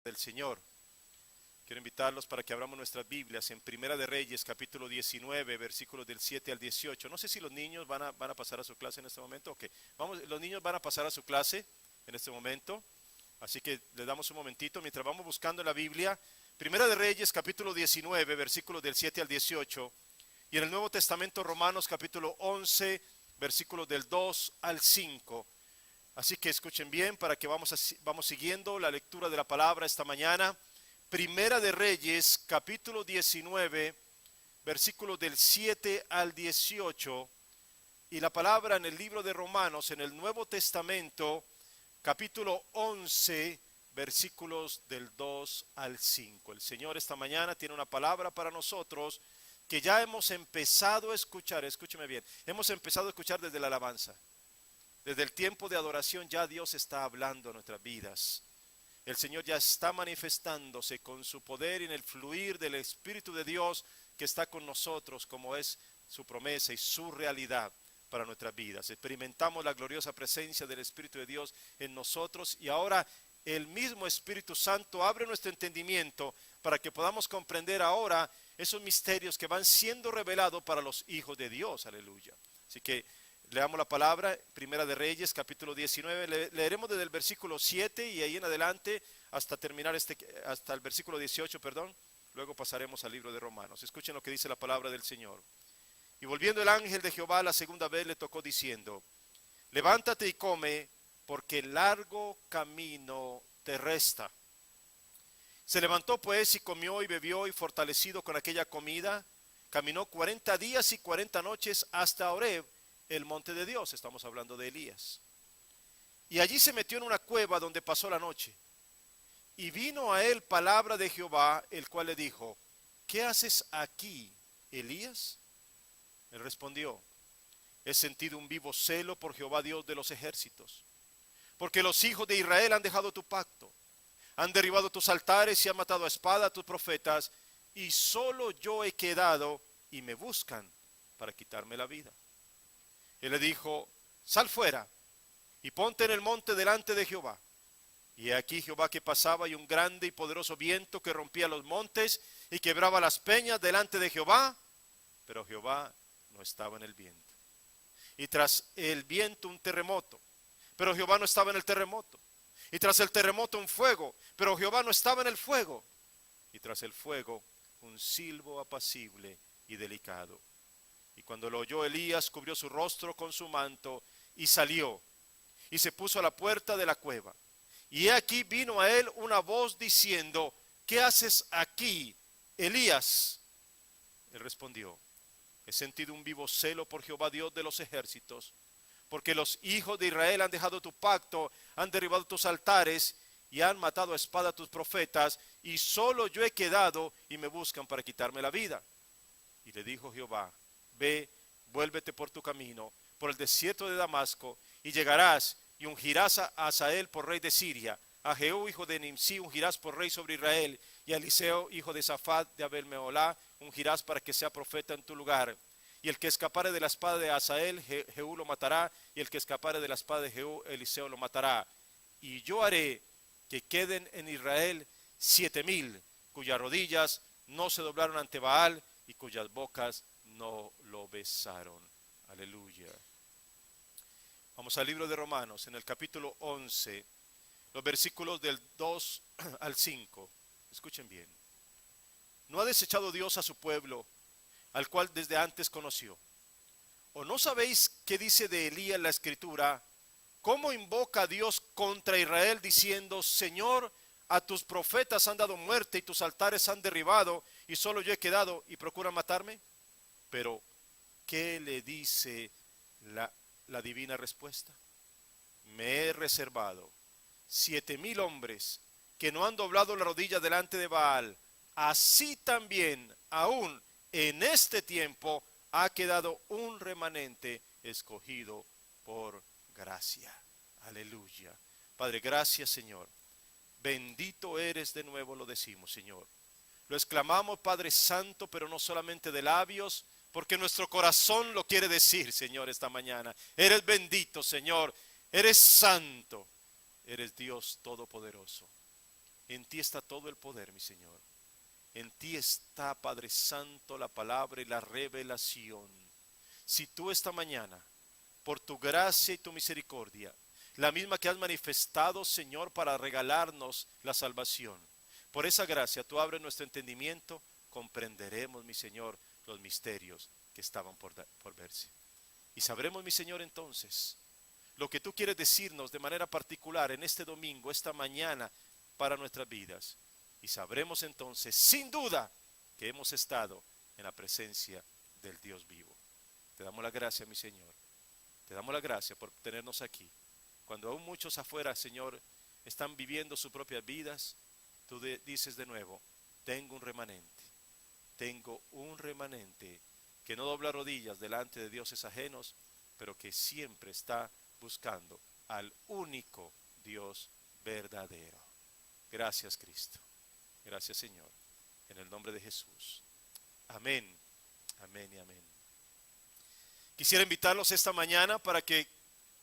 del Señor. Quiero invitarlos para que abramos nuestras Biblias en Primera de Reyes, capítulo 19, versículos del 7 al 18. No sé si los niños van a pasar a su clase en este momento. Ok, los niños van a pasar a su clase en este momento. Así que les damos un momentito mientras vamos buscando en la Biblia. Primera de Reyes, capítulo 19, versículos del 7 al 18. Y en el Nuevo Testamento, Romanos, capítulo 11, versículos del 2 al 5. Así que escuchen bien para que vamos siguiendo la lectura de la palabra esta mañana. Primera de Reyes, capítulo 19, versículos del 7 al 18. Y la palabra en el libro de Romanos, en el Nuevo Testamento, capítulo 11, versículos del 2 al 5. El Señor esta mañana tiene una palabra para nosotros que ya hemos empezado a escuchar. Escúcheme bien, hemos empezado a escuchar desde la alabanza. Desde el tiempo de adoración ya Dios está hablando en nuestras vidas. El Señor ya está manifestándose con su poder y en el fluir del Espíritu de Dios que está con nosotros, como es su promesa y su realidad para nuestras vidas. Experimentamos la gloriosa presencia del Espíritu de Dios en nosotros y ahora el mismo Espíritu Santo abre nuestro entendimiento para que podamos comprender ahora esos misterios que van siendo revelados para los hijos de Dios. Aleluya. Así que leamos la palabra, Primera de Reyes, capítulo 19, leeremos desde el versículo 7 y ahí en adelante hasta terminar hasta el versículo 18, perdón. Luego pasaremos al libro de Romanos. Escuchen lo que dice la palabra del Señor. Y volviendo el ángel de Jehová la segunda vez le tocó diciendo: levántate y come, porque largo camino te resta. Se levantó pues y comió y bebió, y fortalecido con aquella comida, caminó 40 días y 40 noches hasta Horeb, el monte de Dios. Estamos hablando de Elías. Y allí se metió en una cueva donde pasó la noche. Y vino a él palabra de Jehová, el cual le dijo: ¿qué haces aquí, Elías? Él respondió: he sentido un vivo celo por Jehová Dios de los ejércitos, porque los hijos de Israel han dejado tu pacto, han derribado tus altares y han matado a espada a tus profetas, y solo yo he quedado y me buscan para quitarme la vida. Él le dijo: sal fuera y ponte en el monte delante de Jehová. Y he aquí Jehová que pasaba, y un grande y poderoso viento que rompía los montes y quebraba las peñas delante de Jehová, pero Jehová no estaba en el viento. Y tras el viento un terremoto, pero Jehová no estaba en el terremoto. Y tras el terremoto un fuego, pero Jehová no estaba en el fuego. Y tras el fuego un silbo apacible y delicado. Y cuando lo oyó Elías, cubrió su rostro con su manto y salió y se puso a la puerta de la cueva. Y he aquí vino a él una voz diciendo: ¿qué haces aquí, Elías? Él respondió: he sentido un vivo celo por Jehová Dios de los ejércitos, porque los hijos de Israel han dejado tu pacto, han derribado tus altares y han matado a espada a tus profetas, y solo yo he quedado y me buscan para quitarme la vida. Y le dijo Jehová: ve, vuélvete por tu camino, por el desierto de Damasco, y llegarás y ungirás a Hazael por rey de Siria, a Jehú hijo de Nimsi ungirás por rey sobre Israel, y a Eliseo hijo de Safat de Abel-Meholá ungirás para que sea profeta en tu lugar. Y el que escapare de la espada de Hazael, Jehú lo matará, y el que escapare de la espada de Jehú, Eliseo lo matará. Y yo haré que queden en Israel 7,000, cuyas rodillas no se doblaron ante Baal, y cuyas bocas no lo besaron. Aleluya. Vamos al libro de Romanos, en el capítulo 11, los versículos del 2 al 5. Escuchen bien. ¿No ha desechado Dios a su pueblo, al cual desde antes conoció? ¿O no sabéis qué dice de Elías la Escritura? ¿Cómo invoca a Dios contra Israel diciendo: Señor, a tus profetas han dado muerte y tus altares han derribado, y solo yo he quedado y procuran matarme? Pero, ¿qué le dice la divina respuesta? Me he reservado 7,000 hombres que no han doblado la rodilla delante de Baal. Así también, aún en este tiempo, ha quedado un remanente escogido por gracia. Aleluya. Padre, gracias, Señor. Bendito eres, de nuevo lo decimos, Señor. Lo exclamamos, Padre Santo, pero no solamente de labios, porque nuestro corazón lo quiere decir, Señor, esta mañana. Eres bendito, Señor. Eres santo. Eres Dios todopoderoso. En ti está todo el poder, mi Señor. En ti está, Padre Santo, la palabra y la revelación. Si tú esta mañana, por tu gracia y tu misericordia, la misma que has manifestado, Señor, para regalarnos la salvación, por esa gracia tú abres nuestro entendimiento, comprenderemos, mi Señor, los misterios que estaban por verse. Y sabremos, mi Señor, entonces, lo que tú quieres decirnos de manera particular en este domingo, esta mañana, para nuestras vidas. Y sabremos entonces, sin duda, que hemos estado en la presencia del Dios vivo. Te damos la gracia, mi Señor. Te damos la gracia por tenernos aquí. Cuando aún muchos afuera, Señor, están viviendo sus propias vidas, tú dices de nuevo, tengo un remanente que no dobla rodillas delante de dioses ajenos, pero que siempre está buscando al único Dios verdadero. Gracias, Cristo. Gracias, Señor. En el nombre de Jesús. Amén. Amén y amén. Quisiera invitarlos esta mañana para que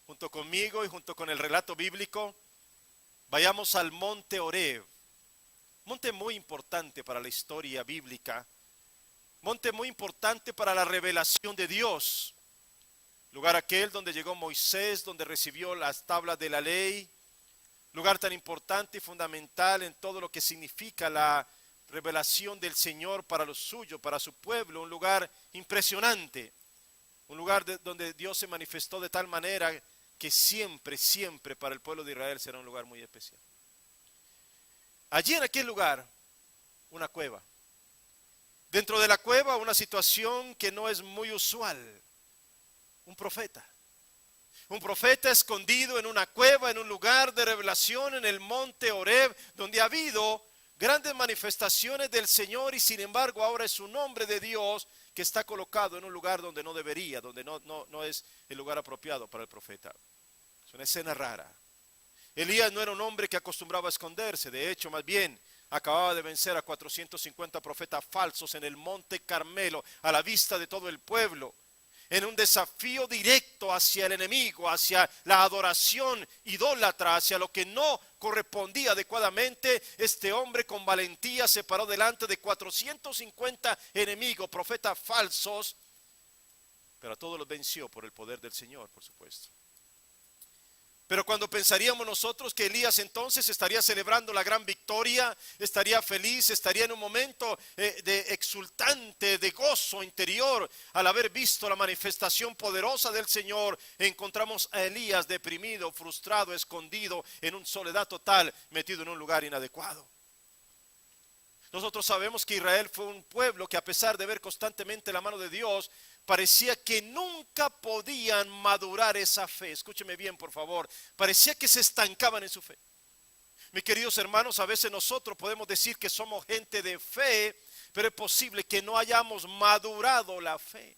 junto conmigo y junto con el relato bíblico vayamos al monte Horeb. Monte muy importante para la historia bíblica. Monte muy importante para la revelación de Dios. Lugar aquel donde llegó Moisés, donde recibió las tablas de la ley. Lugar tan importante y fundamental en todo lo que significa la revelación del Señor para los suyos, para su pueblo. Un lugar impresionante. Un lugar donde Dios se manifestó de tal manera que siempre, siempre para el pueblo de Israel será un lugar muy especial. Allí en aquel lugar, una cueva. Dentro de la cueva, una situación que no es muy usual. Un profeta. Un profeta escondido en una cueva, en un lugar de revelación, en el monte Horeb, donde ha habido grandes manifestaciones del Señor y sin embargo ahora es un hombre de Dios que está colocado en un lugar donde no debería, donde no es el lugar apropiado para el profeta. Es una escena rara. Elías no era un hombre que acostumbraba a esconderse, de hecho más bien acababa de vencer a 450 profetas falsos en el monte Carmelo a la vista de todo el pueblo. En un desafío directo hacia el enemigo, hacia la adoración idólatra, hacia lo que no correspondía adecuadamente, este hombre con valentía se paró delante de 450 enemigos, profetas falsos, pero a todos los venció por el poder del Señor, por supuesto. Pero cuando pensaríamos nosotros que Elías entonces estaría celebrando la gran victoria, estaría feliz, estaría en un momento de exultante, de gozo interior, al haber visto la manifestación poderosa del Señor, encontramos a Elías deprimido, frustrado, escondido, en una soledad total, metido en un lugar inadecuado. Nosotros sabemos que Israel fue un pueblo que a pesar de ver constantemente la mano de Dios, parecía que nunca podían madurar esa fe. Escúcheme bien, por favor. Parecía que se estancaban en su fe. Mis queridos hermanos, a veces nosotros podemos decir que somos gente de fe, pero es posible que no hayamos madurado la fe.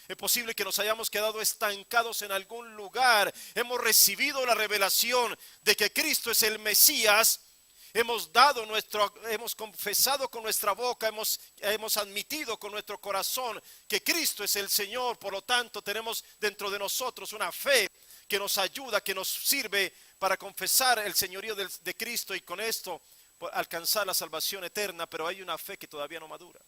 Es posible que nos hayamos quedado estancados en algún lugar. Hemos recibido la revelación de que Cristo es el Mesías. Hemos confesado con nuestra boca, hemos admitido con nuestro corazón que Cristo es el Señor. Por lo tanto, tenemos dentro de nosotros una fe que nos ayuda, que nos sirve para confesar el señorío de Cristo y con esto alcanzar la salvación eterna. Pero hay una fe que todavía no madura,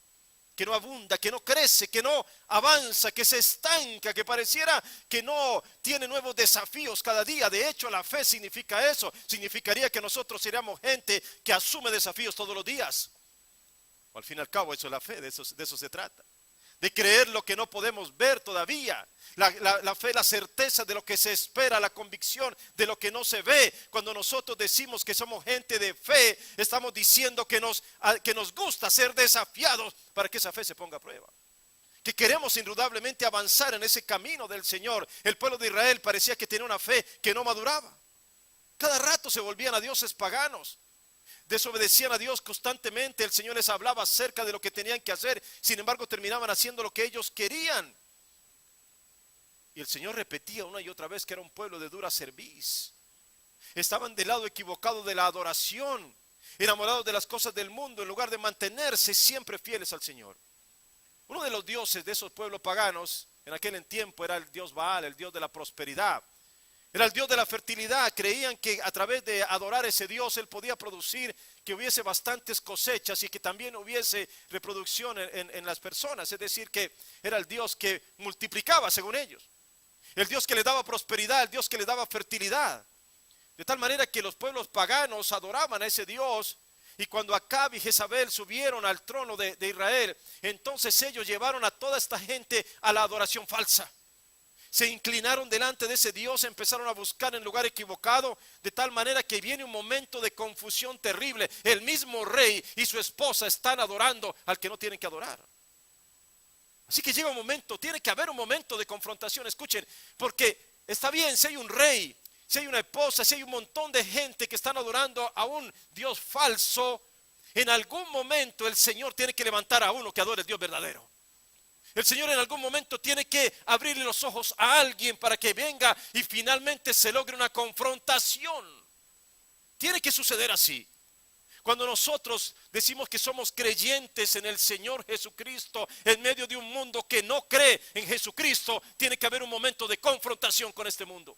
que no abunda, que no crece, que no avanza, que se estanca, que pareciera que no tiene nuevos desafíos cada día. De hecho, la fe significa eso. Significaría que nosotros seríamos gente que asume desafíos todos los días. O al fin y al cabo, eso es la fe, de eso se trata. De creer lo que no podemos ver todavía. La fe, la certeza de lo que se espera, la convicción de lo que no se ve. Cuando nosotros decimos que somos gente de fe, estamos diciendo que nos gusta ser desafiados para que esa fe se ponga a prueba. Que queremos indudablemente avanzar en ese camino del Señor. El pueblo de Israel parecía que tenía una fe que no maduraba. Cada rato se volvían a dioses paganos. Desobedecían a Dios constantemente. El Señor les hablaba acerca de lo que tenían que hacer. Sin embargo, terminaban haciendo lo que ellos querían. Y el Señor repetía una y otra vez que era un pueblo de dura cerviz. Estaban del lado equivocado de la adoración, enamorados de las cosas del mundo, en lugar de mantenerse siempre fieles al Señor. Uno de los dioses de esos pueblos paganos en aquel tiempo era el dios Baal, el dios de la prosperidad. Era el Dios de la fertilidad. Creían que a través de adorar a ese Dios Él podía producir que hubiese bastantes cosechas y que también hubiese reproducción en las personas. Es decir, que era el Dios que multiplicaba según ellos. El Dios que les daba prosperidad, el Dios que les daba fertilidad. De tal manera que los pueblos paganos adoraban a ese Dios. Y cuando Acab y Jezabel subieron al trono de Israel, entonces ellos llevaron a toda esta gente a la adoración falsa. Se inclinaron delante de ese Dios, empezaron a buscar en lugar equivocado, de tal manera que viene un momento de confusión terrible. El mismo rey y su esposa están adorando al que no tienen que adorar. Así que llega un momento, tiene que haber un momento de confrontación. Escuchen, porque está bien si hay un rey, si hay una esposa, si hay un montón de gente que están adorando a un Dios falso, en algún momento el Señor tiene que levantar a uno que adore al Dios verdadero. El Señor en algún momento tiene que abrirle los ojos a alguien para que venga y finalmente se logre una confrontación. Tiene que suceder así. Cuando nosotros decimos que somos creyentes en el Señor Jesucristo, en medio de un mundo que no cree en Jesucristo, tiene que haber un momento de confrontación con este mundo.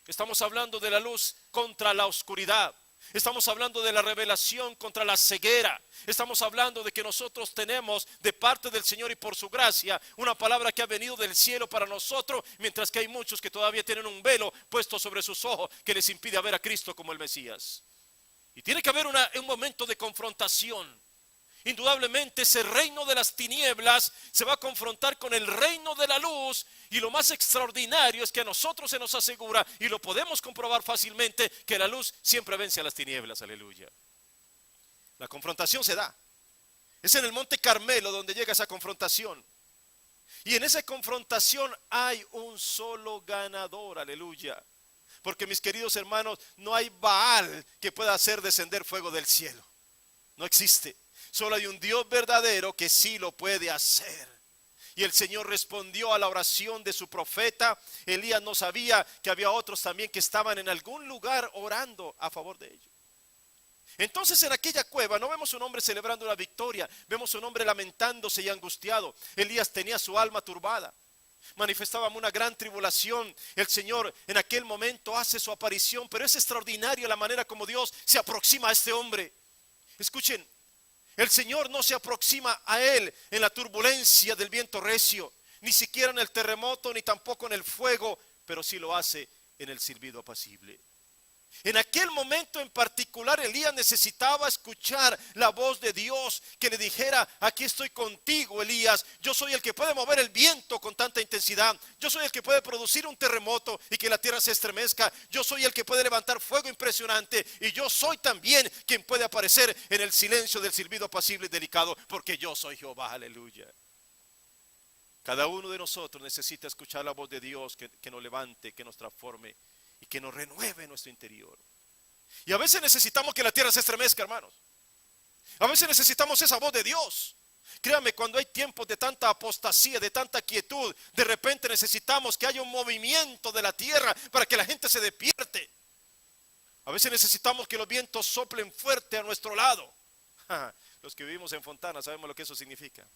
Estamos hablando de la luz contra la oscuridad. Estamos hablando de la revelación contra la ceguera. Estamos hablando de que nosotros tenemos de parte del Señor y por su gracia una palabra que ha venido del cielo para nosotros, mientras que hay muchos que todavía tienen un velo puesto sobre sus ojos que les impide ver a Cristo como el Mesías. Y tiene que haber un momento de confrontación. Indudablemente ese reino de las tinieblas se va a confrontar con el reino de la luz, y lo más extraordinario es que a nosotros se nos asegura, y lo podemos comprobar fácilmente, que la luz siempre vence a las tinieblas. Aleluya. La confrontación se da. Es en el monte Carmelo donde llega esa confrontación. Y en esa confrontación hay un solo ganador. Aleluya. Porque, mis queridos hermanos, no hay Baal que pueda hacer descender fuego del cielo. No existe. Solo hay un Dios verdadero que sí lo puede hacer. Y el Señor respondió a la oración de su profeta. Elías no sabía que había otros también que estaban en algún lugar orando a favor de ellos. Entonces en aquella cueva no vemos un hombre celebrando una victoria, vemos un hombre lamentándose y angustiado. Elías tenía su alma turbada, manifestaba una gran tribulación. El Señor en aquel momento hace su aparición, pero es extraordinaria la manera como Dios se aproxima a este hombre. Escuchen, el Señor no se aproxima a él en la turbulencia del viento recio, ni siquiera en el terremoto, ni tampoco en el fuego, pero sí lo hace en el silbido apacible. En aquel momento en particular, Elías necesitaba escuchar la voz de Dios que le dijera: aquí estoy contigo, Elías. Yo soy el que puede mover el viento con tanta intensidad. Yo soy el que puede producir un terremoto y que la tierra se estremezca. Yo soy el que puede levantar fuego impresionante. Y yo soy también quien puede aparecer en el silencio del silbido apacible y delicado, porque yo soy Jehová. Aleluya. Cada uno de nosotros necesita escuchar la voz de Dios que nos levante, que nos transforme y que nos renueve nuestro interior. Y a veces necesitamos que la tierra se estremezca, hermanos. A veces necesitamos esa voz de Dios. Créanme, cuando hay tiempos de tanta apostasía, de tanta quietud, de repente necesitamos que haya un movimiento de la tierra para que la gente se despierte. A veces necesitamos que los vientos soplen fuerte a nuestro lado. Los que vivimos en Fontana sabemos lo que eso significa.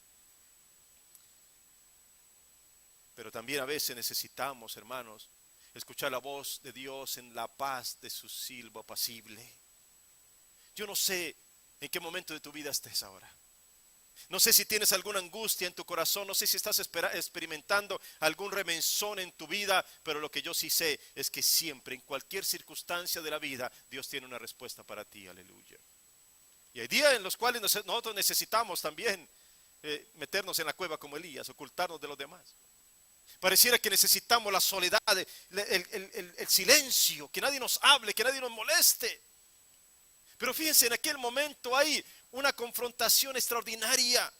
Pero también a veces necesitamos, hermanos, escuchar la voz de Dios en la paz de su silbo apacible. Yo no sé en qué momento de tu vida estés ahora. No sé si tienes alguna angustia en tu corazón. No sé si estás experimentando algún remensón en tu vida. Pero lo que yo sí sé es que siempre, en cualquier circunstancia de la vida, Dios tiene una respuesta para ti. Aleluya. Y hay días en los cuales nosotros necesitamos también meternos en la cueva como Elías, ocultarnos de los demás. Pareciera que necesitamos la soledad, el silencio, que nadie nos hable, que nadie nos moleste. Pero fíjense, en aquel momento hay una confrontación extraordinaria,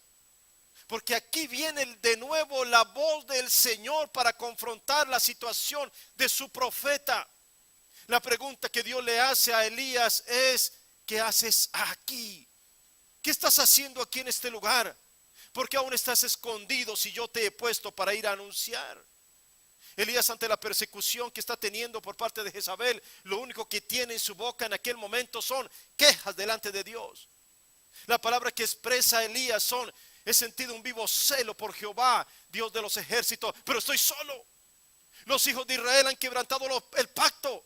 porque aquí viene de nuevo la voz del Señor para confrontar la situación de su profeta. La pregunta que Dios le hace a Elías es: ¿qué haces aquí? ¿Qué estás haciendo aquí en este lugar? ¿Por qué aún estás escondido si yo te he puesto para ir a anunciar? Elías, ante la persecución que está teniendo por parte de Jezabel, lo único que tiene en su boca en aquel momento son quejas delante de Dios. La palabra que expresa Elías son: he sentido un vivo celo por Jehová, Dios de los ejércitos, pero estoy solo. Los hijos de Israel han quebrantado el pacto.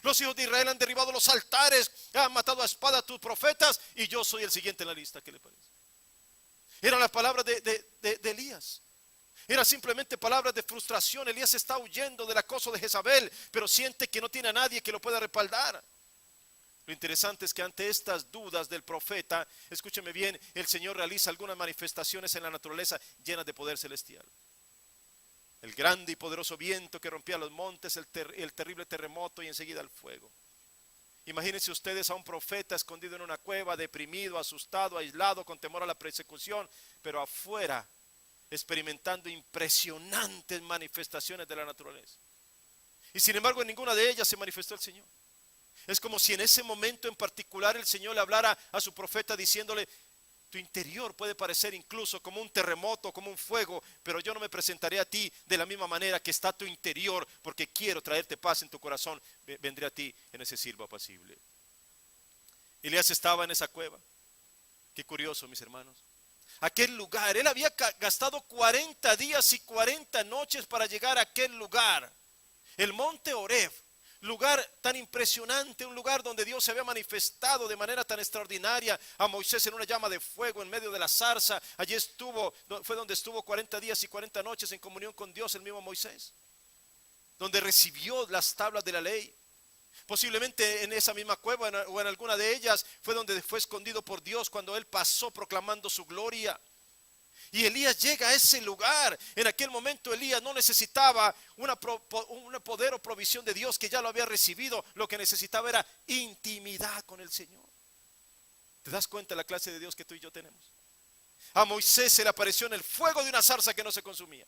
Los hijos de Israel han derribado los altares, han matado a espada a tus profetas, y yo soy el siguiente en la lista. ¿Qué le parece? Eran las palabras de Elías. Era simplemente palabras de frustración. Elías está huyendo del acoso de Jezabel, pero siente que no tiene a nadie que lo pueda respaldar. Lo interesante es que ante estas dudas del profeta, escúcheme bien, el Señor realiza algunas manifestaciones en la naturaleza llenas de poder celestial. El grande y poderoso viento que rompía los montes, el terrible terremoto y enseguida el fuego. Imagínense ustedes a un profeta escondido en una cueva, deprimido, asustado, aislado, con temor a la persecución, pero afuera experimentando impresionantes manifestaciones de la naturaleza. Y sin embargo en ninguna de ellas se manifestó el Señor. Es como si en ese momento en particular el Señor le hablara a su profeta diciéndole: tu interior puede parecer incluso como un terremoto, como un fuego, pero yo no me presentaré a ti de la misma manera que está tu interior, porque quiero traerte paz en tu corazón. Vendré a ti en ese silbo apacible. Elías estaba en esa cueva. Qué curioso, mis hermanos. Aquel lugar, él había gastado 40 días y 40 noches para llegar a aquel lugar, el monte Horeb. Lugar tan impresionante, un lugar donde Dios se había manifestado de manera tan extraordinaria a Moisés en una llama de fuego en medio de la zarza. Allí fue donde estuvo 40 días y 40 noches en comunión con Dios el mismo Moisés, donde recibió las tablas de la ley. Posiblemente en esa misma cueva o en alguna de ellas fue donde fue escondido por Dios cuando él pasó proclamando su gloria. Y Elías llega a ese lugar. En aquel momento Elías no necesitaba una poder o provisión de Dios, que ya lo había recibido. Lo que necesitaba era intimidad con el Señor. ¿Te das cuenta de la clase de Dios que tú y yo tenemos? A Moisés se le apareció en el fuego de una zarza que no se consumía.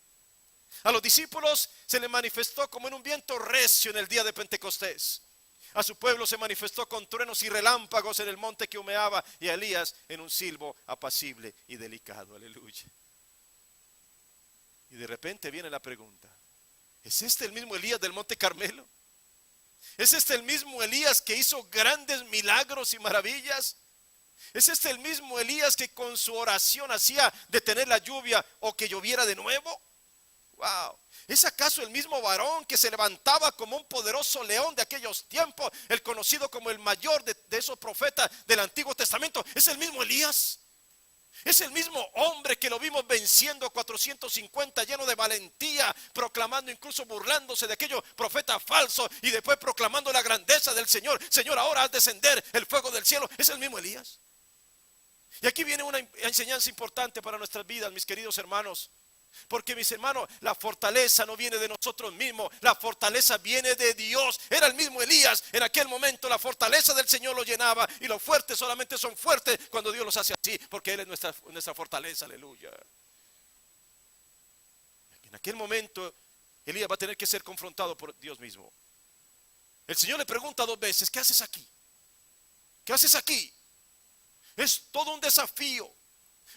A los discípulos se le manifestó como en un viento recio en el día de Pentecostés. A su pueblo se manifestó con truenos y relámpagos en el monte que humeaba, y a Elías en un silbo apacible y delicado. Aleluya. Y de repente viene la pregunta: ¿es este el mismo Elías del monte Carmelo? ¿Es este el mismo Elías que hizo grandes milagros y maravillas? ¿Es este el mismo Elías que con su oración hacía detener la lluvia o que lloviera de nuevo? Wow. ¿Es acaso el mismo varón que se levantaba como un poderoso león de aquellos tiempos, el conocido como el mayor de esos profetas del Antiguo Testamento? ¿Es el mismo Elías? ¿Es el mismo hombre que lo vimos venciendo 450 lleno de valentía, proclamando, incluso burlándose de aquellos profetas falsos, y después proclamando la grandeza del Señor? Señor, ahora haz descender el fuego del cielo. ¿Es el mismo Elías? Y aquí viene una enseñanza importante para nuestras vidas, mis queridos hermanos. Porque, mis hermanos, la fortaleza no viene de nosotros mismos, la fortaleza viene de Dios. Era el mismo Elías en aquel momento. La fortaleza del Señor lo llenaba, y los fuertes solamente son fuertes cuando Dios los hace así, porque Él es nuestra fortaleza. Aleluya. En aquel momento Elías va a tener que ser confrontado por Dios mismo. El Señor le pregunta 2 veces: ¿qué haces aquí? ¿Qué haces aquí? Es todo un desafío.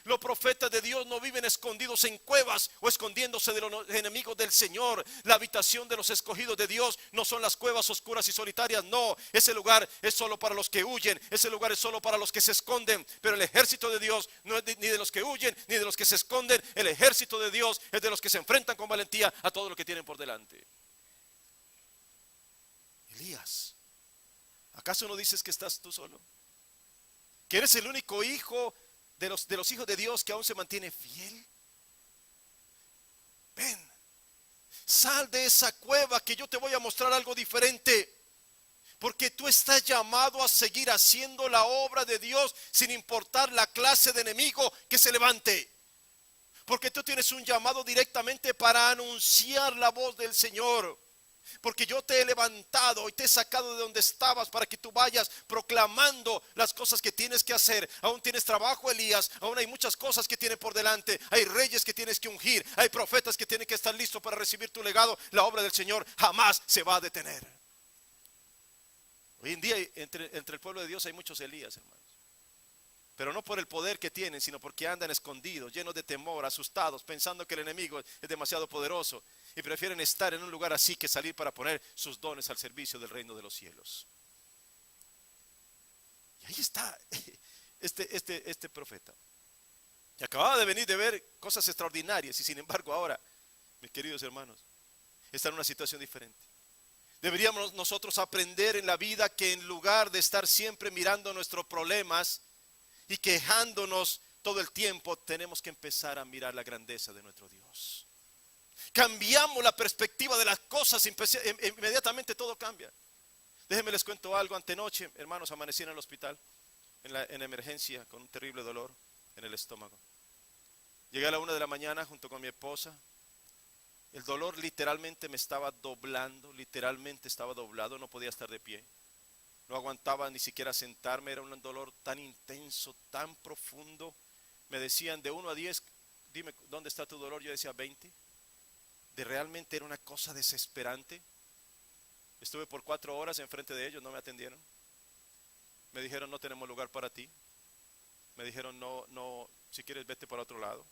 Los profetas de Dios no viven escondidos en cuevas o escondiéndose de los enemigos del Señor. La habitación de los escogidos de Dios no son las cuevas oscuras y solitarias. No, ese lugar es solo para los que huyen. Ese lugar es solo para los que se esconden. Pero el ejército de Dios no es ni de los que huyen ni de los que se esconden. El ejército de Dios es de los que se enfrentan con valentía a todo lo que tienen por delante. Elías, ¿acaso no dices que estás tú solo? ¿Que eres el único hijo de los hijos de Dios que aún se mantiene fiel? Ven, sal de esa cueva, que yo te voy a mostrar algo diferente. Porque tú estás llamado a seguir haciendo la obra de Dios sin importar la clase de enemigo que se levante. Porque tú tienes un llamado directamente para anunciar la voz del Señor. Porque yo te he levantado y te he sacado de donde estabas para que tú vayas proclamando las cosas que tienes que hacer. Aún tienes trabajo, Elías. Aún hay muchas cosas que tienes por delante. Hay reyes que tienes que ungir. Hay profetas que tienen que estar listos para recibir tu legado. La obra del Señor jamás se va a detener. Hoy en día entre el pueblo de Dios hay muchos Elías, hermanos. Pero no por el poder que tienen, sino porque andan escondidos, llenos de temor, asustados, pensando que el enemigo es demasiado poderoso, y prefieren estar en un lugar así que salir para poner sus dones al servicio del reino de los cielos. Y ahí está este profeta, que acababa de venir de ver cosas extraordinarias, y sin embargo ahora, mis queridos hermanos, está en una situación diferente. Deberíamos nosotros aprender en la vida que en lugar de estar siempre mirando nuestros problemas y quejándonos todo el tiempo, tenemos que empezar a mirar la grandeza de nuestro Dios. Cambiamos la perspectiva de las cosas, inmediatamente todo cambia. Déjenme les cuento algo. Antenoche, hermanos, amanecí en el hospital, en emergencia, con un terrible dolor en el estómago. Llegué a la 1 de la mañana junto con mi esposa. El dolor literalmente me estaba doblando, literalmente estaba doblado, no podía estar de pie. No aguantaba ni siquiera sentarme, era un dolor tan intenso, tan profundo. Me decían de 1 a 10, dime, ¿dónde está tu dolor? Yo decía 20. Realmente era una cosa desesperante. Estuve por 4 horas enfrente de ellos, no me atendieron. Me dijeron, no tenemos lugar para ti. Me dijeron, no, si quieres vete para otro lado.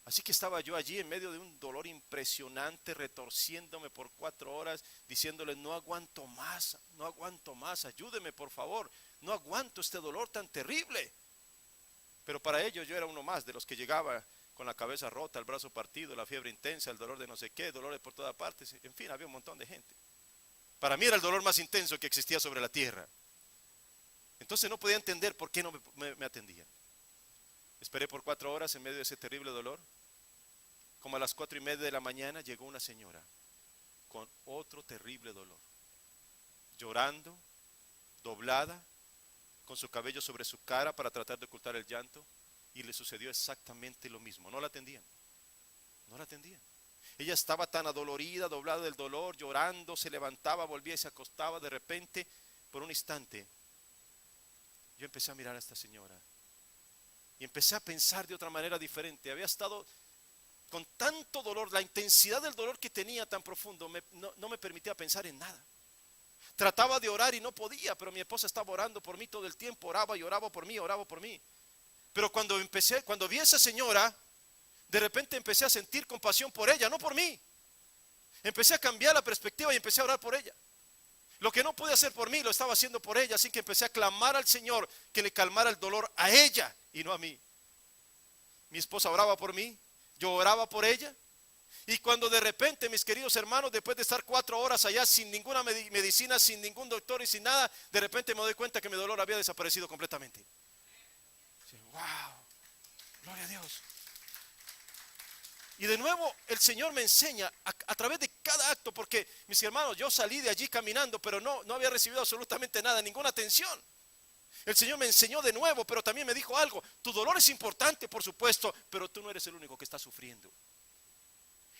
Así que estaba yo allí en medio de un dolor impresionante, retorciéndome por 4 horas, diciéndole, no aguanto más, ayúdeme por favor, no aguanto este dolor tan terrible. Pero para ellos yo era uno más de los que llegaba con la cabeza rota, el brazo partido, la fiebre intensa, el dolor de no sé qué, dolores por todas partes, en fin, había un montón de gente. Para mí era el dolor más intenso que existía sobre la tierra. Entonces no podía entender por qué no me atendían. Esperé por 4 horas en medio de ese terrible dolor. Como a las 4:30 de la mañana llegó una señora con otro terrible dolor, llorando, doblada, con su cabello sobre su cara para tratar de ocultar el llanto, y le sucedió exactamente lo mismo. No la atendían. Ella estaba tan adolorida, doblada del dolor, llorando, se levantaba, volvía y se acostaba. De repente, por un instante, yo empecé a mirar a esta señora y empecé a pensar de otra manera diferente. Había estado con tanto dolor, la intensidad del dolor que tenía tan profundo no me permitía pensar en nada. Trataba de orar y no podía, pero mi esposa estaba orando por mí todo el tiempo, oraba y oraba por mí. Pero cuando vi a esa señora, de repente empecé a sentir compasión por ella, no por mí. Empecé a cambiar la perspectiva y empecé a orar por ella. Lo que no pude hacer por mí, lo estaba haciendo por ella, así que empecé a clamar al Señor que le calmara el dolor a ella y no a mí. Mi esposa oraba por mí, yo oraba por ella, y cuando de repente, mis queridos hermanos, después de estar 4 horas allá sin ninguna medicina, sin ningún doctor y sin nada, de repente me doy cuenta que mi dolor había desaparecido completamente. Wow, gloria a Dios. Y de nuevo el Señor me enseña a través de cada acto, porque mis hermanos, yo salí de allí caminando, pero no había recibido absolutamente nada, ninguna atención. El Señor me enseñó de nuevo, pero también me dijo algo: tu dolor es importante, por supuesto, pero tú no eres el único que está sufriendo.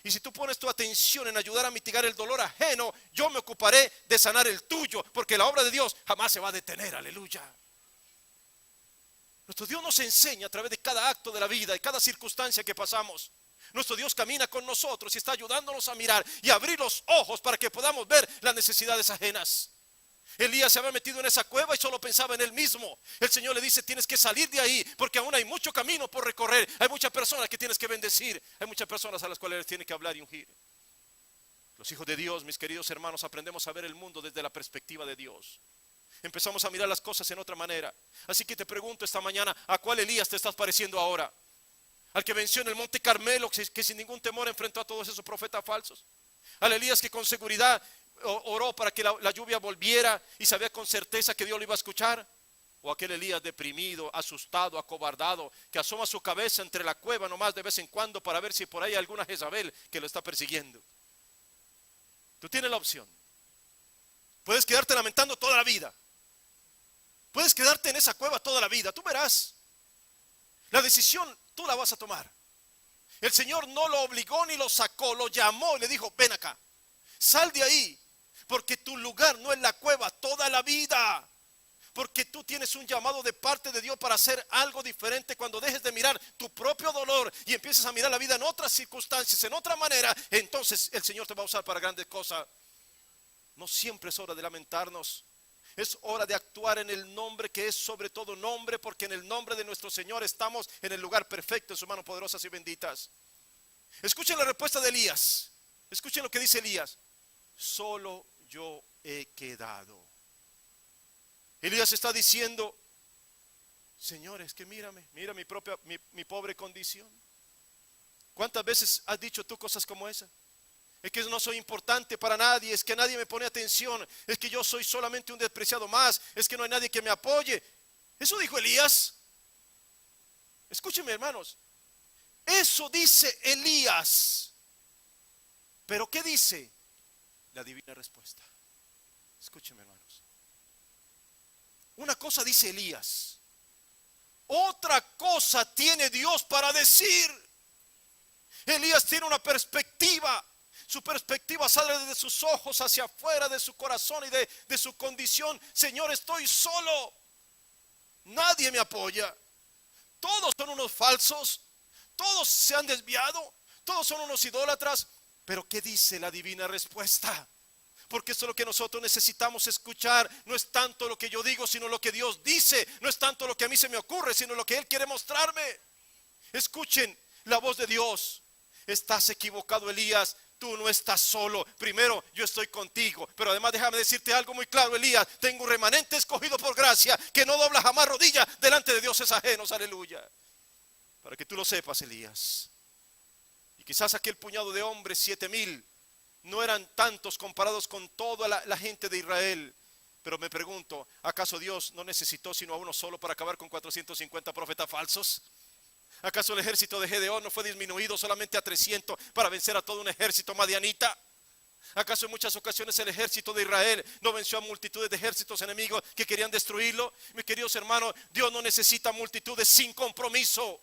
Y si tú pones tu atención en ayudar a mitigar el dolor ajeno, yo me ocuparé de sanar el tuyo, porque la obra de Dios jamás se va a detener. Aleluya. Nuestro Dios nos enseña a través de cada acto de la vida y cada circunstancia que pasamos. Nuestro Dios camina con nosotros y está ayudándonos a mirar y abrir los ojos para que podamos ver las necesidades ajenas. Elías se había metido en esa cueva y solo pensaba en él mismo. El Señor le dice: tienes que salir de ahí, porque aún hay mucho camino por recorrer. Hay muchas personas que tienes que bendecir. Hay muchas personas a las cuales tienes que hablar y ungir. Los hijos de Dios, mis queridos hermanos, aprendemos a ver el mundo desde la perspectiva de Dios. Empezamos a mirar las cosas en otra manera. Así que te pregunto esta mañana: ¿a cuál Elías te estás pareciendo ahora? ¿Al que venció en el monte Carmelo, que sin ningún temor enfrentó a todos esos profetas falsos? ¿Al Elías que con seguridad oró para que la lluvia volviera y sabía con certeza que Dios lo iba a escuchar? ¿O aquel Elías deprimido, asustado, acobardado, que asoma su cabeza entre la cueva nomás de vez en cuando para ver si por ahí hay alguna Jezabel que lo está persiguiendo? Tú tienes la opción. Puedes quedarte lamentando toda la vida. Puedes quedarte en esa cueva toda la vida. Tú verás. La decisión tú la vas a tomar. El Señor no lo obligó ni lo sacó, lo llamó y le dijo: ven acá, sal de ahí, porque tu lugar no es la cueva toda la vida. Porque tú tienes un llamado de parte de Dios para hacer algo diferente. Cuando dejes de mirar tu propio dolor y empieces a mirar la vida en otras circunstancias, en otra manera, entonces el Señor te va a usar para grandes cosas. No siempre es hora de lamentarnos. Es hora de actuar en el nombre que es sobre todo nombre, porque en el nombre de nuestro Señor estamos en el lugar perfecto, en sus manos poderosas y benditas. Escuchen la respuesta de Elías. Escuchen lo que dice Elías: solo yo he quedado. Elías está diciendo: Señor, es que mira mi pobre condición. ¿Cuántas veces has dicho tú cosas como esa? Es que no soy importante para nadie, es que nadie me pone atención, es que yo soy solamente un despreciado más, es que no hay nadie que me apoye. Eso dijo Elías. Escúchenme, hermanos, eso dice Elías. Pero ¿qué dice la divina respuesta? Escúchenme, hermanos. Una cosa dice Elías, otra cosa tiene Dios para decir. Elías tiene una perspectiva. Su perspectiva sale de sus ojos hacia afuera, de su corazón y de su condición. Señor, estoy solo. Nadie me apoya. Todos son unos falsos. Todos se han desviado. Todos son unos idólatras. Pero ¿qué dice la divina respuesta? Porque eso es lo que nosotros necesitamos escuchar. No es tanto lo que yo digo, sino lo que Dios dice. No es tanto lo que a mí se me ocurre, sino lo que Él quiere mostrarme. Escuchen la voz de Dios. Estás equivocado, Elías. Tú no estás solo. Primero, yo estoy contigo. Pero además déjame decirte algo muy claro, Elías. Tengo un remanente escogido por gracia, que no dobla jamás rodilla delante de dioses ajenos. Aleluya. Para que tú lo sepas, Elías. Y quizás aquel puñado de hombres, 7,000, no eran tantos comparados con toda la gente de Israel. Pero me pregunto, ¿acaso Dios no necesitó sino a uno solo para acabar con 450 profetas falsos? ¿Acaso el ejército de Gedeón no fue disminuido solamente a 300 para vencer a todo un ejército madianita? ¿Acaso en muchas ocasiones el ejército de Israel no venció a multitudes de ejércitos enemigos que querían destruirlo? Mis queridos hermanos, Dios no necesita multitudes sin compromiso.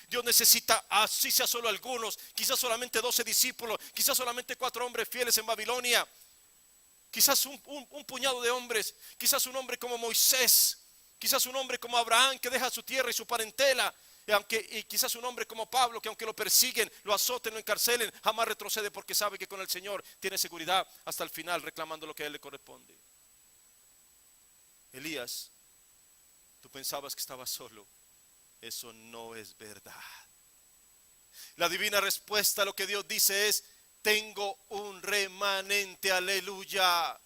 Dios necesita, así sea solo algunos, quizás solamente 12 discípulos, quizás solamente 4 hombres fieles en Babilonia, quizás un puñado de hombres, quizás un hombre como Moisés, quizás un hombre como Abraham que deja su tierra y su parentela. Y quizás un hombre como Pablo, que aunque lo persiguen, lo azoten, lo encarcelen, jamás retrocede porque sabe que con el Señor tiene seguridad hasta el final, reclamando lo que a Él le corresponde. Elías, tú pensabas que estabas solo. Eso no es verdad. La divina respuesta a lo que Dios dice es: tengo un remanente, aleluya.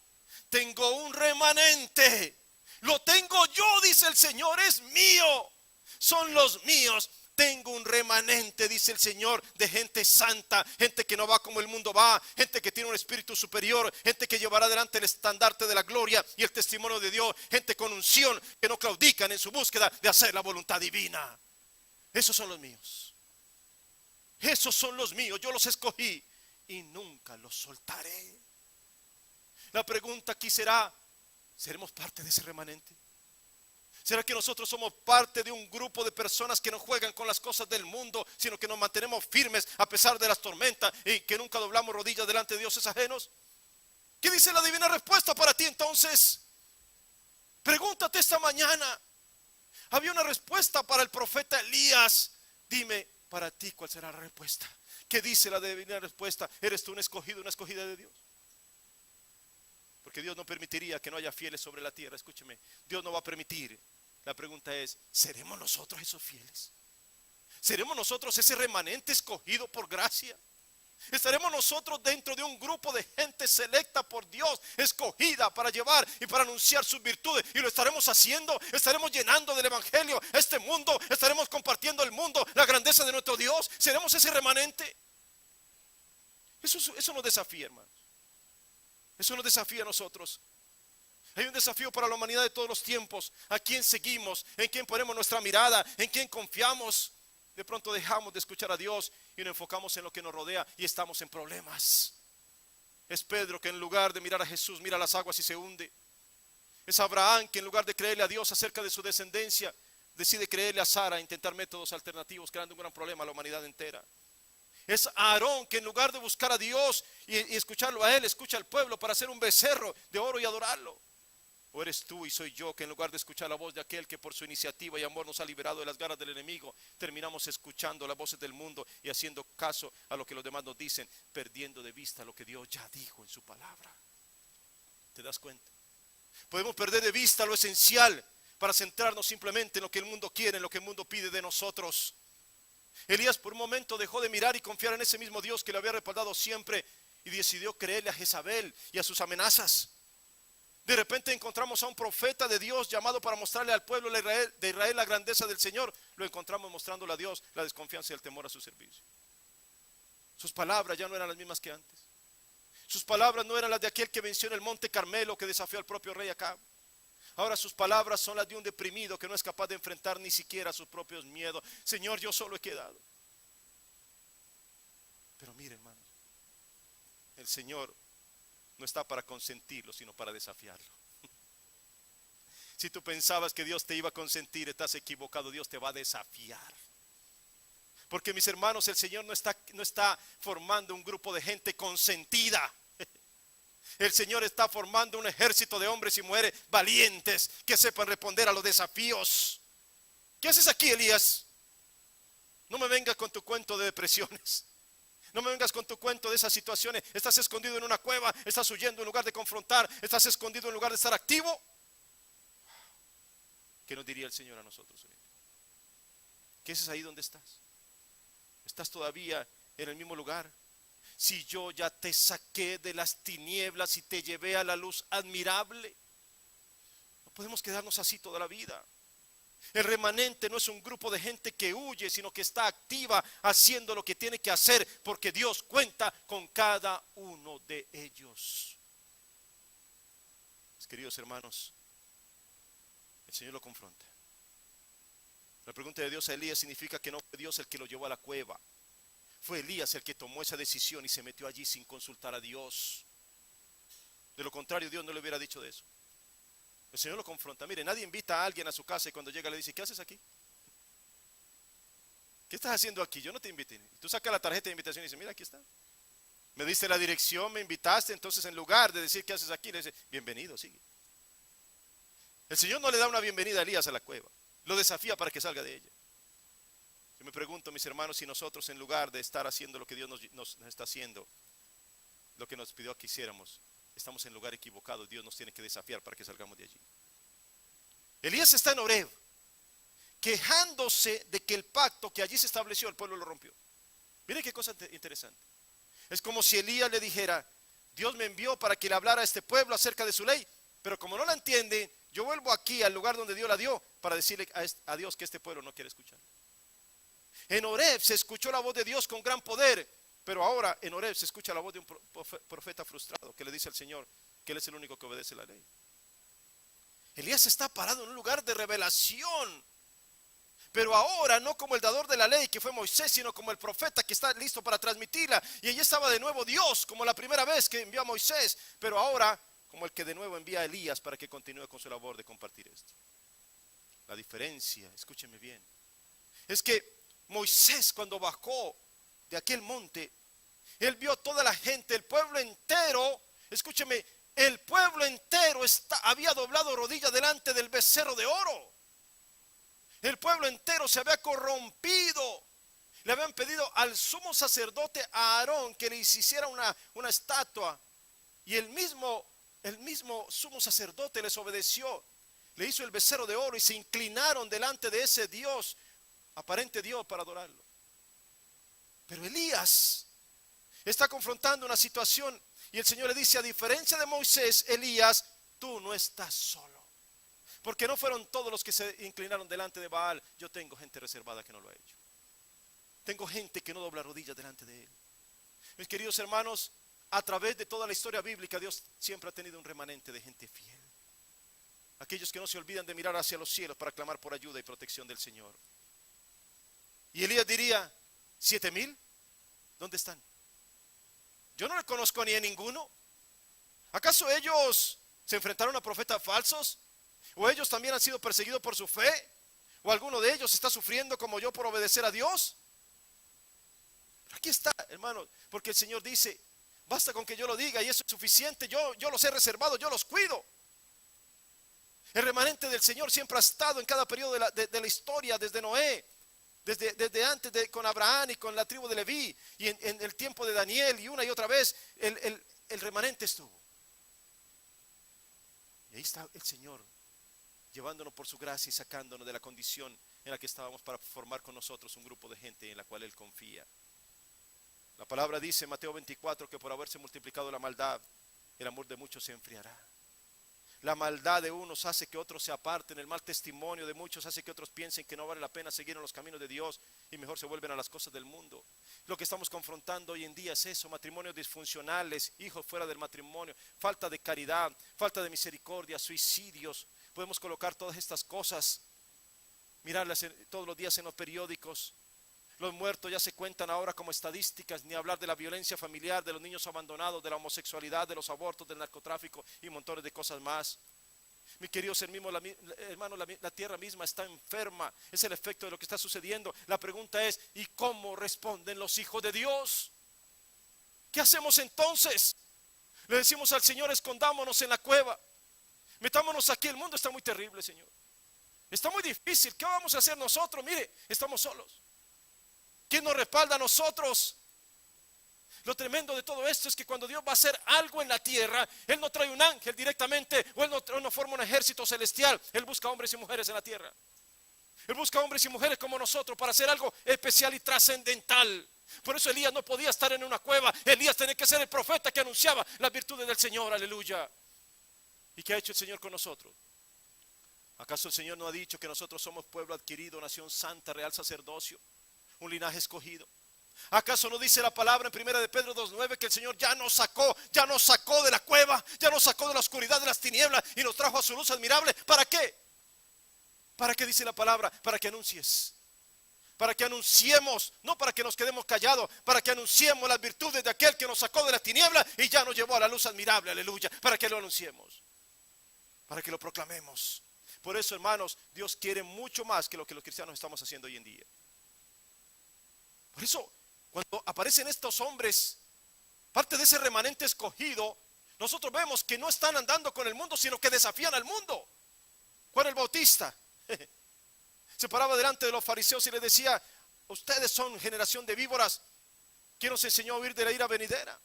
Tengo un remanente. Lo tengo yo, dice el Señor, es mío. Son los míos. Tengo un remanente, dice el Señor, de gente santa, gente que no va como el mundo va, gente que tiene un espíritu superior, gente que llevará adelante el estandarte de la gloria y el testimonio de Dios, gente con unción, que no claudican en su búsqueda de hacer la voluntad divina. Esos son los míos. Esos son los míos. Yo los escogí y nunca los soltaré. La pregunta aquí será: ¿seremos parte de ese remanente? ¿Será que nosotros somos parte de un grupo de personas que no juegan con las cosas del mundo, sino que nos mantenemos firmes a pesar de las tormentas y que nunca doblamos rodillas delante de dioses ajenos? ¿Qué dice la divina respuesta para ti entonces? Pregúntate esta mañana. Había una respuesta para el profeta Elías. Dime, para ti, ¿cuál será la respuesta? ¿Qué dice la divina respuesta? ¿Eres tú un escogido, una escogida de Dios? Porque Dios no permitiría que no haya fieles sobre la tierra. Escúcheme, Dios no va a permitir. La pregunta es: ¿seremos nosotros esos fieles? ¿Seremos nosotros ese remanente escogido por gracia? ¿Estaremos nosotros dentro de un grupo de gente selecta por Dios, escogida para llevar y para anunciar sus virtudes? ¿Y lo estaremos haciendo? ¿Estaremos llenando del evangelio este mundo? ¿Estaremos compartiendo el mundo, la grandeza de nuestro Dios? ¿Seremos ese remanente? Eso nos desafía, hermanos. Eso nos desafía a nosotros. Hay un desafío para la humanidad de todos los tiempos. ¿A quién seguimos? ¿En quién ponemos nuestra mirada? ¿En quién confiamos? De pronto dejamos de escuchar a Dios y nos enfocamos en lo que nos rodea y estamos en problemas. Es Pedro que en lugar de mirar a Jesús mira las aguas y se hunde. Es Abraham que en lugar de creerle a Dios acerca de su descendencia, decide creerle a Sara e intentar métodos alternativos, creando un gran problema a la humanidad entera. Es Aarón que en lugar de buscar a Dios y escucharlo a Él, escucha al pueblo para hacer un becerro de oro y adorarlo. ¿O eres tú y soy yo que en lugar de escuchar la voz de aquel que por su iniciativa y amor nos ha liberado de las garras del enemigo, terminamos escuchando las voces del mundo y haciendo caso a lo que los demás nos dicen, perdiendo de vista lo que Dios ya dijo en su palabra? ¿Te das cuenta? Podemos perder de vista lo esencial para centrarnos simplemente en lo que el mundo quiere, en lo que el mundo pide de nosotros. Elías por un momento dejó de mirar y confiar en ese mismo Dios que le había respaldado siempre y decidió creerle a Jezabel y a sus amenazas. De repente encontramos a un profeta de Dios llamado para mostrarle al pueblo de Israel la grandeza del Señor. Lo encontramos mostrándole a Dios la desconfianza y el temor a su servicio. Sus palabras ya no eran las mismas que antes. Sus palabras no eran las de aquel que venció en el monte Carmelo, que desafió al propio rey Acab. Ahora sus palabras son las de un deprimido que no es capaz de enfrentar ni siquiera sus propios miedos. Señor, yo solo he quedado. Pero mire, hermanos, el Señor no está para consentirlo, sino para desafiarlo. Si tú pensabas que Dios te iba a consentir, estás equivocado. Dios te va a desafiar. Porque, mis hermanos, el Señor no está formando un grupo de gente consentida. El Señor está formando un ejército de hombres y mujeres valientes que sepan responder a los desafíos. ¿Qué haces aquí, Elías? No me vengas con tu cuento de depresiones. No me vengas con tu cuento de esas situaciones. Estás escondido en una cueva, estás huyendo en lugar de confrontar, estás escondido en lugar de estar activo. ¿Qué nos diría el Señor a nosotros hoy? ¿Qué haces ahí donde estás? ¿Estás todavía en el mismo lugar? Si yo ya te saqué de las tinieblas y te llevé a la luz admirable. No podemos quedarnos así toda la vida. El remanente no es un grupo de gente que huye, sino que está activa haciendo lo que tiene que hacer, porque Dios cuenta con cada uno de ellos. Mis queridos hermanos, el Señor lo confronta. La pregunta de Dios a Elías significa que no fue Dios el que lo llevó a la cueva. Fue Elías el que tomó esa decisión y se metió allí sin consultar a Dios. De lo contrario, Dios no le hubiera dicho de eso. El Señor lo confronta. Mire, nadie invita a alguien a su casa y cuando llega le dice, ¿qué haces aquí? ¿Qué estás haciendo aquí? Yo no te invité. Y tú sacas la tarjeta de invitación y dices, mira, aquí está. Me diste la dirección, me invitaste, entonces en lugar de decir, ¿qué haces aquí? Le dice, bienvenido, sigue. El Señor no le da una bienvenida a Elías a la cueva. Lo desafía para que salga de ella. Yo me pregunto, mis hermanos, si nosotros en lugar de estar haciendo lo que Dios nos está haciendo, lo que nos pidió que hiciéramos, estamos en lugar equivocado. Dios nos tiene que desafiar para que salgamos de allí. Elías está en Horeb, quejándose de que el pacto que allí se estableció, el pueblo lo rompió. Mire qué cosa interesante. Es como si Elías le dijera, Dios me envió para que le hablara a este pueblo acerca de su ley, pero como no la entiende, yo vuelvo aquí al lugar donde Dios la dio para decirle a Dios que este pueblo no quiere escuchar. En Horeb se escuchó la voz de Dios con gran poder, pero ahora en Horeb se escucha la voz de un profeta frustrado que le dice al Señor que Él es el único que obedece la ley. Elías está parado en un lugar de revelación, pero ahora no como el dador de la ley que fue Moisés, sino como el profeta que está listo para transmitirla. Y allí estaba de nuevo Dios, como la primera vez que envió a Moisés, pero ahora como el que de nuevo envía a Elías para que continúe con su labor de compartir esto. La diferencia, escúcheme bien, es que Moisés, cuando bajó de aquel monte, él vio toda la gente, el pueblo entero, escúcheme, el pueblo entero había doblado rodillas delante del becerro de oro. El pueblo entero se había corrompido. Le habían pedido al sumo sacerdote a Aarón que le hiciera una estatua. Y el mismo sumo sacerdote les obedeció. Le hizo el becerro de oro y se inclinaron delante de ese Dios, aparente Dios, para adorarlo. Pero Elías está confrontando una situación y el Señor le dice, a diferencia de Moisés, Elías, tú no estás solo. Porque no fueron todos los que se inclinaron delante de Baal. Yo tengo gente reservada que no lo ha hecho. Tengo gente que no dobla rodillas delante de él. Mis queridos hermanos, a través de toda la historia bíblica, Dios siempre ha tenido un remanente de gente fiel. Aquellos que no se olvidan de mirar hacia los cielos para clamar por ayuda y protección del Señor. Y Elías diría, 7,000, ¿dónde están? Yo no le conozco ni a ninguno. ¿Acaso ellos se enfrentaron a profetas falsos? ¿O ellos también han sido perseguidos por su fe? ¿O alguno de ellos está sufriendo como yo por obedecer a Dios? Pero aquí está, hermano, porque el Señor dice, basta con que yo lo diga y eso es suficiente. Yo los he reservado, yo los cuido. El remanente del Señor siempre ha estado en cada periodo de la historia, desde Noé, desde antes con Abraham y con la tribu de Leví, y en el tiempo de Daniel, y una y otra vez el remanente estuvo. Y ahí está el Señor, llevándonos por su gracia y sacándonos de la condición en la que estábamos para formar con nosotros un grupo de gente en la cual Él confía. La palabra dice en Mateo 24 que por haberse multiplicado la maldad, el amor de muchos se enfriará. La maldad de unos hace que otros se aparten, el mal testimonio de muchos hace que otros piensen que no vale la pena seguir en los caminos de Dios y mejor se vuelven a las cosas del mundo. Lo que estamos confrontando hoy en día es eso: matrimonios disfuncionales, hijos fuera del matrimonio, falta de caridad, falta de misericordia, suicidios. Podemos colocar todas estas cosas, mirarlas todos los días en los periódicos. Los muertos ya se cuentan ahora como estadísticas, ni hablar de la violencia familiar, de los niños abandonados, de la homosexualidad, de los abortos, del narcotráfico y montones de cosas más. Mi queridos hermanos, la tierra misma está enferma. Es el efecto de lo que está sucediendo. La pregunta es: ¿y cómo responden los hijos de Dios? ¿Qué hacemos entonces? Le decimos al Señor: escondámonos en la cueva, metámonos aquí, el mundo está muy terrible, Señor, está muy difícil, ¿qué vamos a hacer nosotros? Mire, estamos solos. ¿Quién nos respalda a nosotros? Lo tremendo de todo esto es que cuando Dios va a hacer algo en la tierra, Él no trae un ángel directamente, o Él no forma un ejército celestial. Él busca hombres y mujeres en la tierra. Él busca hombres y mujeres como nosotros para hacer algo especial y trascendental. Por eso Elías no podía estar en una cueva. Elías tenía que ser el profeta que anunciaba las virtudes del Señor. Aleluya. ¿Y qué ha hecho el Señor con nosotros? ¿Acaso el Señor no ha dicho que nosotros somos pueblo adquirido, nación santa, real sacerdocio, un linaje escogido? ¿Acaso no dice la palabra en 1 de Pedro 2:9 que el Señor ya nos sacó de la cueva, ya nos sacó de la oscuridad de las tinieblas y nos trajo a su luz admirable? ¿Para qué? ¿Para qué dice la palabra? Para que anuncies, para que anunciemos, no para que nos quedemos callados, para que anunciemos las virtudes de aquel que nos sacó de la tiniebla y ya nos llevó a la luz admirable. Aleluya. Para que lo anunciemos, para que lo proclamemos. Por eso, hermanos, Dios quiere mucho más que lo que los cristianos estamos haciendo hoy en día. Por eso, cuando aparecen estos hombres, parte de ese remanente escogido, nosotros vemos que no están andando con el mundo, sino que desafían al mundo. Juan el Bautista se paraba delante de los fariseos y les decía: ustedes son generación de víboras, ¿quién nos enseñó a huir de la ira venidera?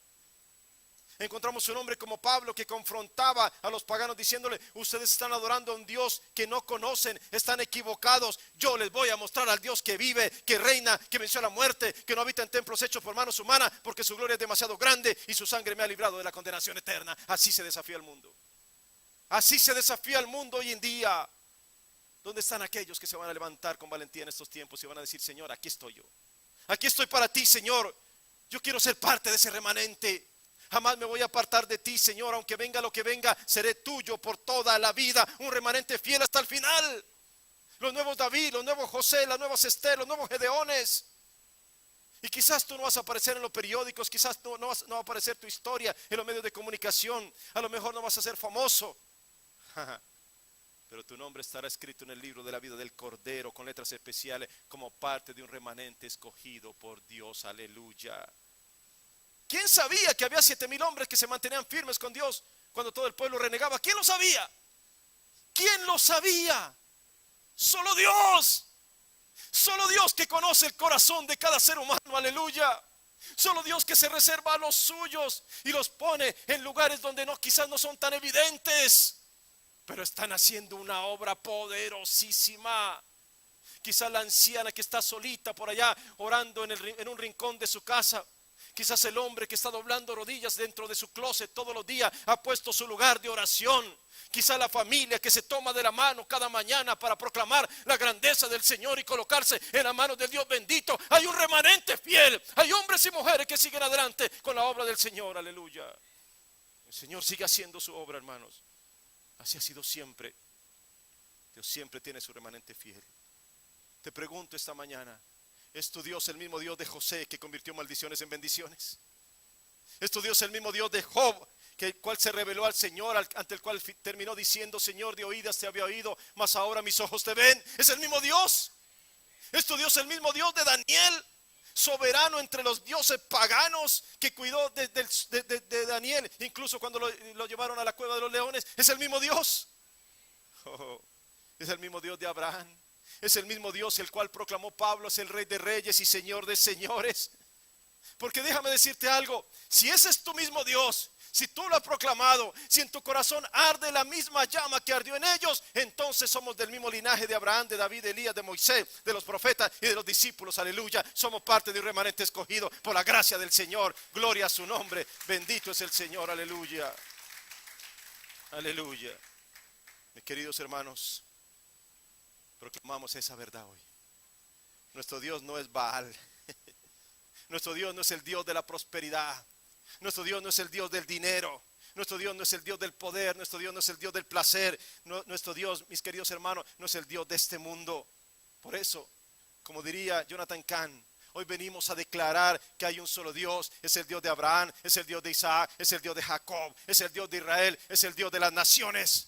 Encontramos un hombre como Pablo que confrontaba a los paganos diciéndole: ustedes están adorando a un Dios que no conocen, están equivocados. Yo les voy a mostrar al Dios que vive, que reina, que venció la muerte, que no habita en templos hechos por manos humanas, porque su gloria es demasiado grande y su sangre me ha librado de la condenación eterna. Así se desafía el mundo. Así se desafía el mundo hoy en día. ¿Dónde están aquellos que se van a levantar con valentía en estos tiempos y van a decir: Señor, aquí estoy yo, aquí estoy para ti, Señor, yo quiero ser parte de ese remanente? Jamás me voy a apartar de ti, Señor, aunque venga lo que venga, seré tuyo por toda la vida, un remanente fiel hasta el final. Los nuevos David, los nuevos José, las nuevas Esther, los nuevos Gedeones. Y quizás tú no vas a aparecer en los periódicos, quizás no va a aparecer tu historia en los medios de comunicación, a lo mejor no vas a ser famoso, pero tu nombre estará escrito en el libro de la vida del Cordero con letras especiales, como parte de un remanente escogido por Dios. Aleluya. ¿Quién sabía que había 7,000 hombres que se mantenían firmes con Dios cuando todo el pueblo renegaba? ¿Quién lo sabía? ¿Quién lo sabía? Solo Dios. Solo Dios, que conoce el corazón de cada ser humano. Aleluya. Solo Dios, que se reserva a los suyos y los pone en lugares donde quizás no son tan evidentes, pero están haciendo una obra poderosísima. Quizás la anciana que está solita por allá orando en un rincón de su casa. Quizás el hombre que está doblando rodillas dentro de su closet todos los días ha puesto su lugar de oración. Quizás la familia que se toma de la mano cada mañana para proclamar la grandeza del Señor y colocarse en las manos del Dios bendito. Hay un remanente fiel. Hay hombres y mujeres que siguen adelante con la obra del Señor. Aleluya. El Señor sigue haciendo su obra, hermanos. Así ha sido siempre. Dios siempre tiene su remanente fiel. Te pregunto esta mañana: ¿es tu Dios el mismo Dios de José, que convirtió maldiciones en bendiciones? ¿Es tu Dios el mismo Dios de Job, el cual se reveló al Señor, ante el cual terminó diciendo: Señor, de oídas te había oído, mas ahora mis ojos te ven? ¿Es el mismo Dios? ¿Es tu Dios el mismo Dios de Daniel, soberano entre los dioses paganos, que cuidó de Daniel, incluso cuando lo llevaron a la cueva de los leones? ¿Es el mismo Dios? Es el mismo Dios de Abraham. Es el mismo Dios el cual proclamó Pablo: es el Rey de reyes y Señor de señores. Porque déjame decirte algo: si ese es tu mismo Dios, si tú lo has proclamado, si en tu corazón arde la misma llama que ardió en ellos, entonces somos del mismo linaje de Abraham, de David, de Elías, de Moisés, de los profetas y de los discípulos. Aleluya. Somos parte de un remanente escogido por la gracia del Señor. Gloria a su nombre. Bendito es el Señor. Aleluya. Aleluya. Mis queridos hermanos, proclamamos esa verdad hoy. Nuestro Dios no es Baal. Nuestro Dios no es el Dios de la prosperidad. Nuestro Dios no es el Dios del dinero. Nuestro Dios no es el Dios del poder. Nuestro Dios no es el Dios del placer. Nuestro Dios, mis queridos hermanos, no es el Dios de este mundo. Por eso, como diría Jonathan Cahn, hoy venimos a declarar que hay un solo Dios. Es el Dios de Abraham, es el Dios de Isaac, es el Dios de Jacob, es el Dios de Israel, es el Dios de las naciones.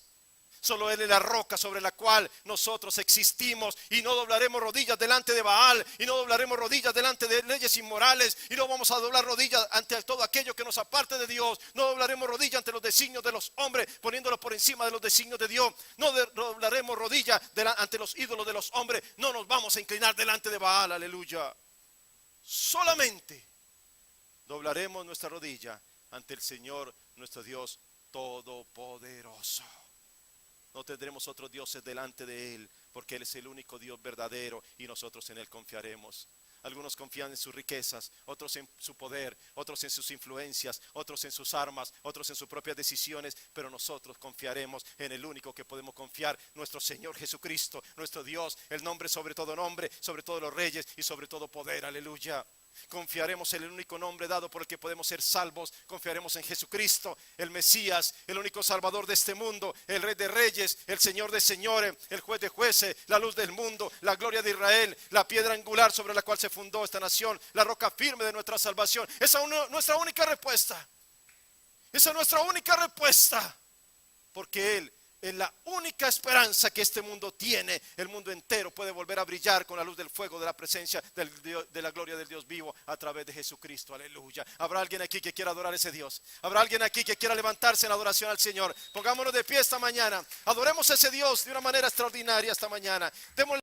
Solo Él es la roca sobre la cual nosotros existimos, y no doblaremos rodillas delante de Baal, y no doblaremos rodillas delante de leyes inmorales, y no vamos a doblar rodillas ante todo aquello que nos aparte de Dios. No doblaremos rodillas ante los designios de los hombres, poniéndolos por encima de los designios de Dios. No doblaremos rodillas ante los ídolos de los hombres. No nos vamos a inclinar delante de Baal, aleluya. Solamente doblaremos nuestra rodilla ante el Señor nuestro Dios todopoderoso. No tendremos otros dioses delante de Él, porque Él es el único Dios verdadero y nosotros en Él confiaremos. Algunos confían en sus riquezas, otros en su poder, otros en sus influencias, otros en sus armas, otros en sus propias decisiones, pero nosotros confiaremos en el único que podemos confiar, nuestro Señor Jesucristo, nuestro Dios, el nombre sobre todo nombre, sobre todos los reyes y sobre todo poder, aleluya. Confiaremos en el único nombre dado por el que podemos ser salvos. Confiaremos en Jesucristo, el Mesías, el único Salvador de este mundo, el Rey de Reyes, el Señor de Señores, el Juez de Jueces, la luz del mundo, la gloria de Israel, la piedra angular sobre la cual se fundó esta nación, la roca firme de nuestra salvación. Esa es nuestra única respuesta. Esa es nuestra única respuesta, porque Él es la única esperanza que este mundo tiene. El mundo entero puede volver a brillar con la luz del fuego de la presencia de la gloria del Dios vivo a través de Jesucristo, aleluya. ¿Habrá alguien aquí que quiera adorar a ese Dios? ¿Habrá alguien aquí que quiera levantarse en adoración al Señor? Pongámonos de pie esta mañana. Adoremos a ese Dios de una manera extraordinaria esta mañana. Démosle